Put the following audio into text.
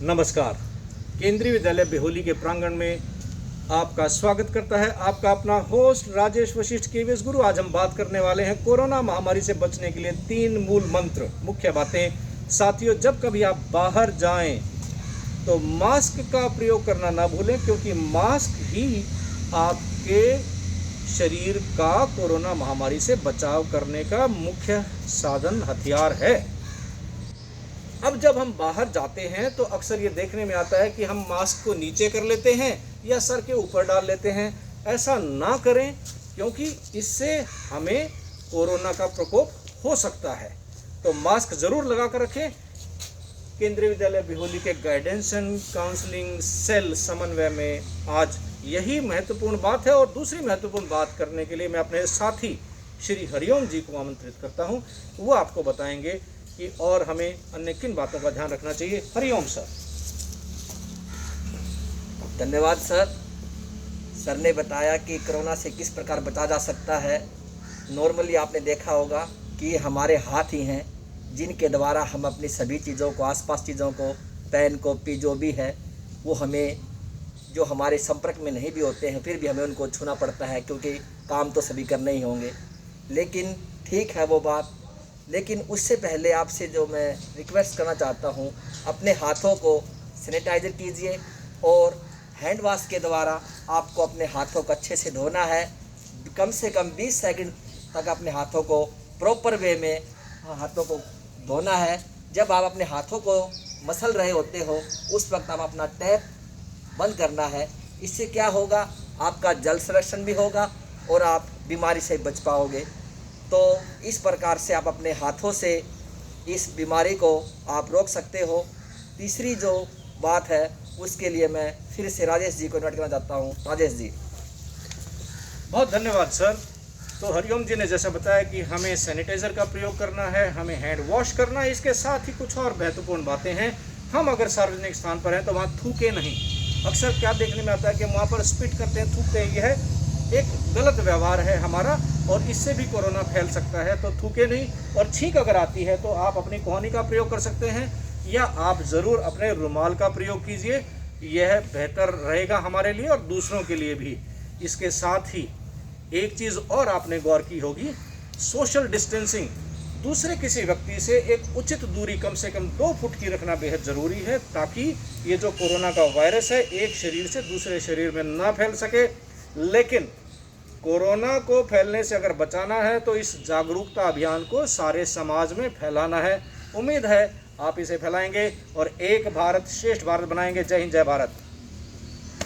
नमस्कार। केंद्रीय विद्यालय बेहोली के प्रांगण में आपका स्वागत करता है आपका अपना होस्ट राजेश वशिष्ठ केवीएस गुरु। आज हम बात करने वाले हैं कोरोना महामारी से बचने के लिए 3 मूल मंत्र, मुख्य बातें। साथियों, जब कभी आप बाहर जाएं तो मास्क का प्रयोग करना ना भूलें, क्योंकि मास्क ही आपके शरीर का कोरोना महामारी से बचाव करने का मुख्य साधन, हथियार है। अब जब हम बाहर जाते हैं तो अक्सर ये देखने में आता है कि हम मास्क को नीचे कर लेते हैं या सर के ऊपर डाल लेते हैं। ऐसा ना करें, क्योंकि इससे हमें कोरोना का प्रकोप हो सकता है। तो मास्क ज़रूर लगा कर रखें। केंद्रीय विद्यालय बेहोली के गाइडेंस एंड काउंसलिंग सेल समन्वय में आज यही महत्वपूर्ण बात है। और दूसरी महत्वपूर्ण बात करने के लिए मैं अपने साथी श्री हरिओम जी को आमंत्रित करता हूँ। वो आपको बताएंगे कि और हमें अन्य किन बातों का ध्यान रखना चाहिए। हरिओम सर। धन्यवाद सर। सर ने बताया कि कोरोना से किस प्रकार बचा जा सकता है। नॉर्मली आपने देखा होगा कि हमारे हाथ ही हैं जिनके द्वारा हम अपनी सभी चीज़ों को, आसपास चीज़ों को, पेन कॉपी जो भी है, वो हमें जो हमारे संपर्क में नहीं भी होते हैं फिर भी हमें उनको छूना पड़ता है, क्योंकि काम तो सभी करने ही होंगे। लेकिन ठीक है वो बात, लेकिन उससे पहले आपसे जो मैं रिक्वेस्ट करना चाहता हूँ, अपने हाथों को सैनिटाइज़र कीजिए और हैंड वॉश के द्वारा आपको अपने हाथों को अच्छे से धोना है। कम से कम 20 सेकंड तक अपने हाथों को प्रॉपर वे में हाथों को धोना है। जब आप अपने हाथों को मसल रहे होते हो उस वक्त आप अपना टैप बंद करना है। इससे क्या होगा, आपका जल संरक्षण भी होगा और आप बीमारी से बच पाओगे। तो इस प्रकार से आप अपने हाथों से इस बीमारी को आप रोक सकते हो। तीसरी जो बात है उसके लिए मैं फिर से राजेश जी को इन्वाइट करना चाहता हूँ। राजेश जी। बहुत धन्यवाद सर। तो हरिओम जी ने जैसा बताया कि हमें सैनिटाइज़र का प्रयोग करना है, हमें हैंड वॉश करना है। इसके साथ ही कुछ और महत्वपूर्ण बातें हैं। हम अगर सार्वजनिक स्थान पर हैं तो वहाँ थूके नहीं। अक्सर क्या देखने में आता है कि वहाँ पर स्पिट करते हैं, थूकते हैं। यह है एक गलत व्यवहार है हमारा और इससे भी कोरोना फैल सकता है। तो थूके नहीं। और छींक अगर आती है तो आप अपनी कोहनी का प्रयोग कर सकते हैं या आप ज़रूर अपने रुमाल का प्रयोग कीजिए। यह बेहतर रहेगा हमारे लिए और दूसरों के लिए भी। इसके साथ ही एक चीज़ और आपने गौर की होगी, सोशल डिस्टेंसिंग। दूसरे किसी व्यक्ति से एक उचित दूरी कम से कम 2 फुट की रखना बेहद ज़रूरी है, ताकि ये जो कोरोना का वायरस है एक शरीर से दूसरे शरीर में ना फैल सके। लेकिन कोरोना को फैलने से अगर बचाना है तो इस जागरूकता अभियान को सारे समाज में फैलाना है। उम्मीद है आप इसे फैलाएंगे और एक भारत श्रेष्ठ भारत बनाएंगे। जय हिंद, जय भारत।